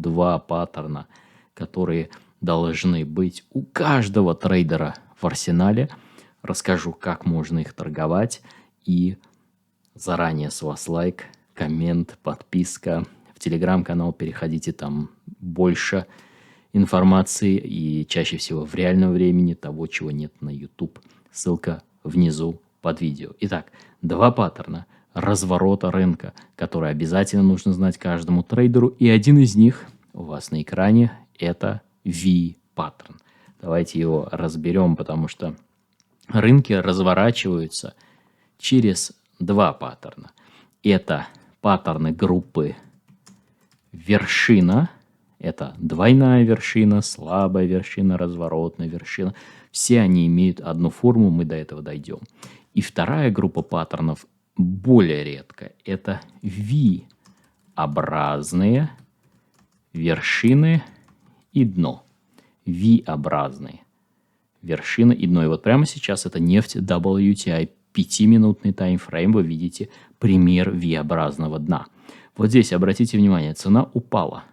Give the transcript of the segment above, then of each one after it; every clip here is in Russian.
два паттерна, которые должны быть у каждого трейдера в арсенале. Расскажу, как можно их торговать. И заранее с вас лайк, коммент, подписка. В телеграм-канал переходите, там больше информации и чаще всего в реальном времени, того, чего нет на YouTube. Ссылка внизу под видео. Итак, два паттерна разворота рынка, которые обязательно нужно знать каждому трейдеру. И один из них у вас на экране – это V-паттерн. Давайте его разберем, потому что рынки разворачиваются через два паттерна. Это паттерны группы вершина. Это двойная вершина, слабая вершина, разворотная вершина. Все они имеют одну форму, мы до этого дойдем. И вторая группа паттернов более редко. Это V-образные вершины и дно. V-образные вершины и дно. И вот прямо сейчас это нефть WTI. 5-минутный таймфрейм. Вы видите пример V-образного дна. Вот здесь, обратите внимание, цена упала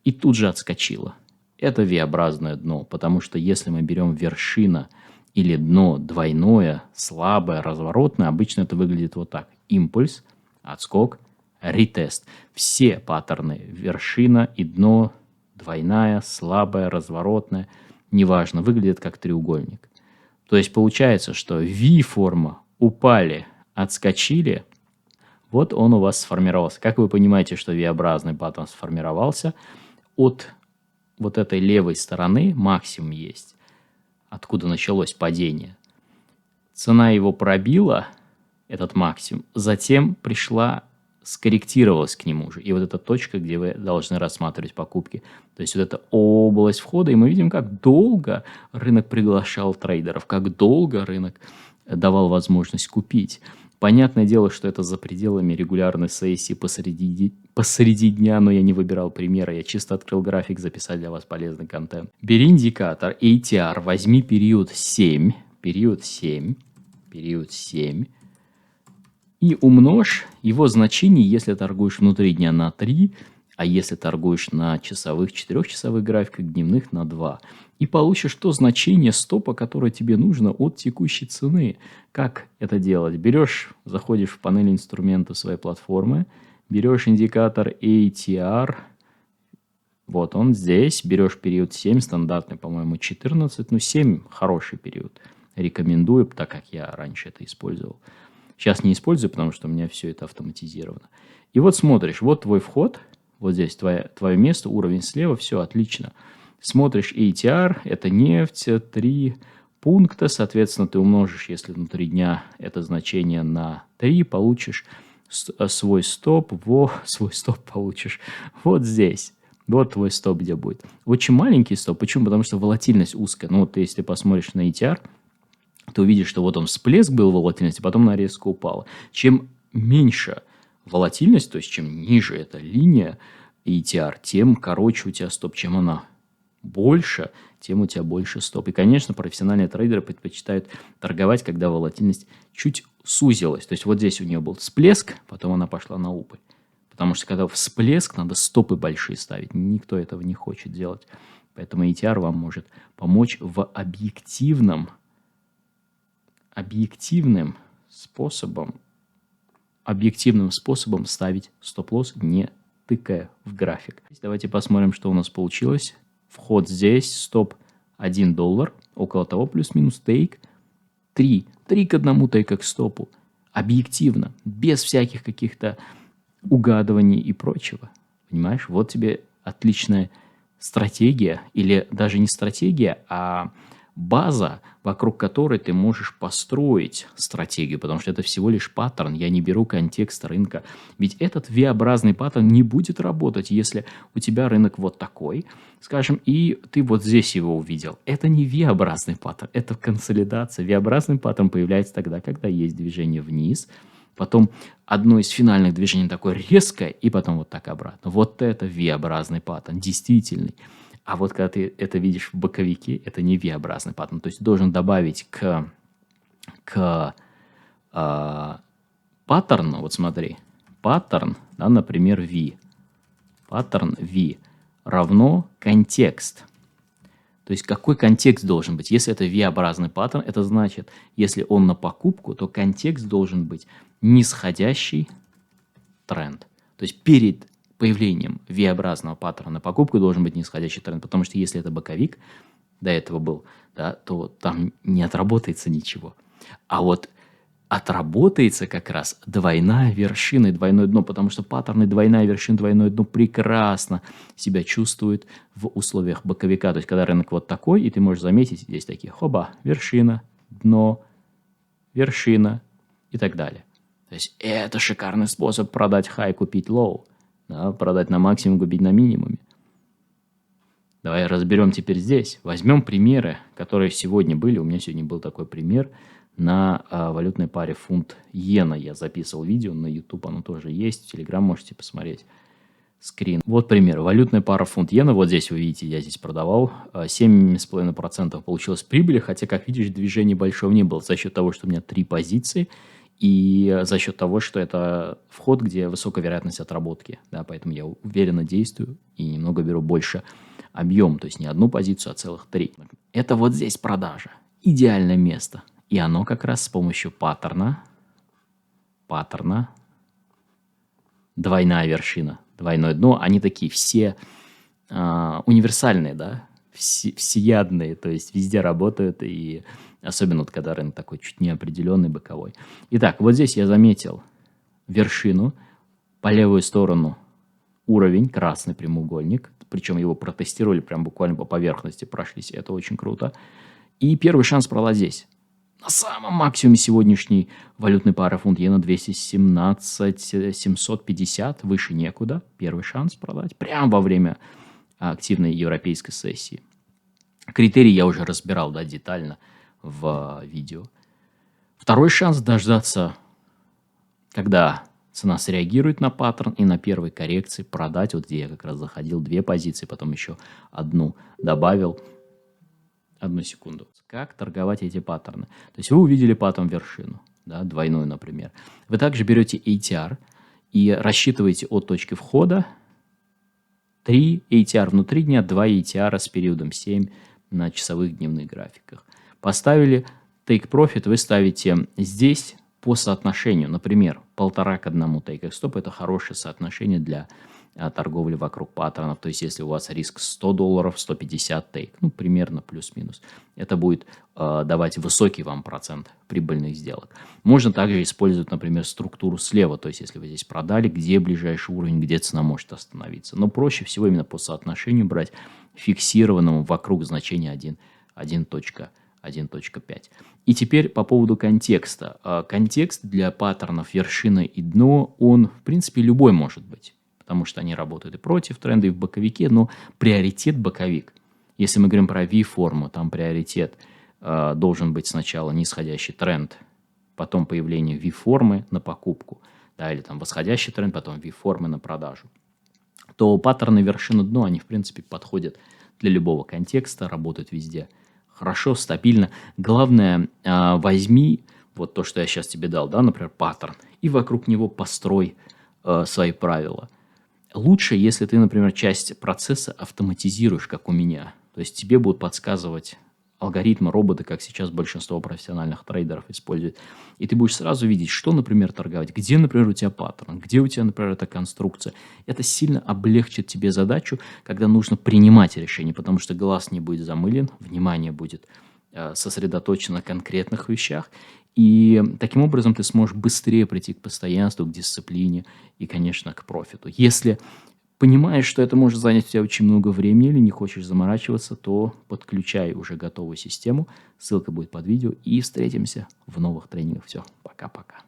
и тут же отскочила. Это V-образное дно, потому что если мы берем вершина или дно двойное, слабое, разворотное, обычно это выглядит вот так. Импульс, отскок, ретест. Все паттерны вершина и дно, двойная, слабая, разворотная, неважно, выглядят как треугольник. То есть получается, что V-форма упали, отскочили, вот он у вас сформировался. Как вы понимаете, что V-образный паттерн сформировался? От вот этой левой стороны максимум есть, откуда началось падение. Цена его пробила, этот максимум, затем пришла, скорректировалась к нему же. И вот эта точка, где вы должны рассматривать покупки. То есть вот эта область входа, и мы видим, как долго рынок приглашал трейдеров, как долго рынок давал возможность купить. Понятное дело, что это за пределами регулярной сессии посреди дня, но я не выбирал примера, я чисто открыл график, записать для вас полезный контент. Бери индикатор ATR, возьми период 7, и умножь его значение, если торгуешь внутри дня, на 3, а если торгуешь на часовых, 4-часовых графиках, дневных на 2. И получишь то значение стопа, которое тебе нужно от текущей цены. Как это делать? Берешь, заходишь в панель инструментов своей платформы, берешь индикатор ATR, вот он здесь, берешь период 7, стандартный, по-моему, 14, 7 хороший период. Рекомендую, так как я раньше это использовал. Сейчас не использую, потому что у меня все это автоматизировано. И вот смотришь, вот твой вход, вот здесь твое место, уровень слева, все отлично. Смотришь ATR, это нефть, 3 пункта, соответственно, ты умножишь, если внутри дня это значение на 3, получишь свой стоп, свой стоп получишь вот здесь. Вот твой стоп где будет. Очень маленький стоп, почему? Потому что волатильность узкая. Ну вот если посмотришь на ATR, ты увидишь, что вот он всплеск был волатильности, потом она резко упала. Чем меньше волатильность, то есть чем ниже эта линия ATR, тем короче у тебя стоп. Чем она больше, тем у тебя больше стоп. И, конечно, профессиональные трейдеры предпочитают торговать, когда волатильность чуть сузилась. То есть вот здесь у нее был всплеск, потом она пошла на убыль. Потому что когда всплеск, надо стопы большие ставить. Никто этого не хочет делать. Поэтому ATR вам может помочь в объективным способом ставить стоп-лосс, не тыкая в график. Давайте посмотрим, что у нас получилось. Вход здесь, стоп $1, около того, плюс-минус тейк 3. 3 к 1 тейка к стопу. Объективно, без всяких каких-то угадываний и прочего. Понимаешь? Вот тебе отличная стратегия, или даже не стратегия, а база, вокруг которой ты можешь построить стратегию, потому что это всего лишь паттерн, я не беру контекст рынка. Ведь этот V-образный паттерн не будет работать, если у тебя рынок вот такой, скажем, и ты вот здесь его увидел. Это не V-образный паттерн, это консолидация. V-образный паттерн появляется тогда, когда есть движение вниз, потом одно из финальных движений такое резкое, и потом вот так обратно. Вот это V-образный паттерн, действительный. А вот когда ты это видишь в боковике, это не V-образный паттерн. То есть должен добавить к паттерну, вот смотри, паттерн, да, например, V. Паттерн V. равно контекст. То есть какой контекст должен быть? Если это V-образный паттерн, это значит, если он на покупку, то контекст должен быть нисходящий тренд. То есть перед появлением V-образного паттерна на покупку должен быть нисходящий тренд, потому что если это боковик, до этого был, да, то там не отработается ничего. А вот отработается как раз двойная вершина и двойное дно, потому что паттерны двойная вершина, двойное дно прекрасно себя чувствуют в условиях боковика. То есть, когда рынок вот такой, и ты можешь заметить, здесь такие, хоба, вершина, дно, вершина и так далее. То есть, это шикарный способ продать хай, купить лоу, да, продать на максимум, купить на минимуме. Давай разберем теперь здесь. Возьмем примеры, которые сегодня были. У меня сегодня был такой пример на валютной паре фунт-иена. Я записывал видео на YouTube, оно тоже есть. В Telegram можете посмотреть скрин. Вот пример. Валютная пара фунт-иена. Вот здесь вы видите, я здесь продавал. 7,5% получилось прибыли, хотя, как видишь, движения большого не было за счет того, что у меня 3 позиции. И за счет того, что это вход, где высокая вероятность отработки. Да, поэтому я уверенно действую и немного беру больше объем, то есть не одну позицию, а целых 3. Это вот здесь продажа. Идеальное место. И оно как раз с помощью паттерна, двойная вершина, двойное дно, они такие все универсальные, да, всеядные, то есть везде работают, и особенно вот, когда рынок такой чуть неопределенный, боковой. Итак, вот здесь я заметил вершину, по левую сторону уровень, красный прямоугольник, причем его протестировали прям буквально по поверхности, прошлись, это очень круто. И первый шанс продать здесь. На самом максимуме сегодняшней валютной пары фунт-иена 217 750, выше некуда. Первый шанс продать прямо во время активной европейской сессии. Критерии я уже разбирал, да, детально в видео. Второй шанс дождаться, когда цена среагирует на паттерн и на первой коррекции продать. Вот где я как раз заходил 2 позиции, потом еще одну добавил. Одну секунду. Как торговать эти паттерны? То есть вы увидели паттерн вершину, да, двойную, например. Вы также берете ATR и рассчитываете от точки входа 3 ATR внутри дня, 2 ATR с периодом 7 на часовых дневных графиках. Поставили take profit, вы ставите здесь по соотношению, например, 1,5 к 1 take stop. Это хорошее соотношение для торговли вокруг паттернов. То есть, если у вас риск $100, 150 тейк, ну, примерно плюс-минус, это будет давать высокий вам процент прибыльных сделок. Можно также использовать, например, структуру слева. То есть, если вы здесь продали, где ближайший уровень, где цена может остановиться. Но проще всего именно по соотношению брать фиксированному вокруг значения 1.5. И теперь по поводу контекста. Контекст для паттернов вершина и дно, он, в принципе, любой может быть. Потому что они работают и против тренда, и в боковике, но приоритет боковик. Если мы говорим про V-форму, там приоритет должен быть сначала нисходящий тренд, потом появление V-формы на покупку, да, или там восходящий тренд, потом V-формы на продажу. То паттерны вершины дно, они в принципе подходят для любого контекста, работают везде хорошо, стабильно. Главное, возьми вот то, что я сейчас тебе дал, да, например, паттерн, и вокруг него построй свои правила. Лучше, если ты, например, часть процесса автоматизируешь, как у меня. То есть тебе будут подсказывать алгоритмы, роботы, как сейчас большинство профессиональных трейдеров используют. И ты будешь сразу видеть, что, например, торговать, где, например, у тебя паттерн, где у тебя, например, эта конструкция. Это сильно облегчит тебе задачу, когда нужно принимать решение, потому что глаз не будет замылен, внимание будет сосредоточено на конкретных вещах. И таким образом ты сможешь быстрее прийти к постоянству, к дисциплине и, конечно, к профиту. Если понимаешь, что это может занять у тебя очень много времени или не хочешь заморачиваться, то подключай уже готовую систему. Ссылка будет под видео. И встретимся в новых тренингах. Все, пока-пока.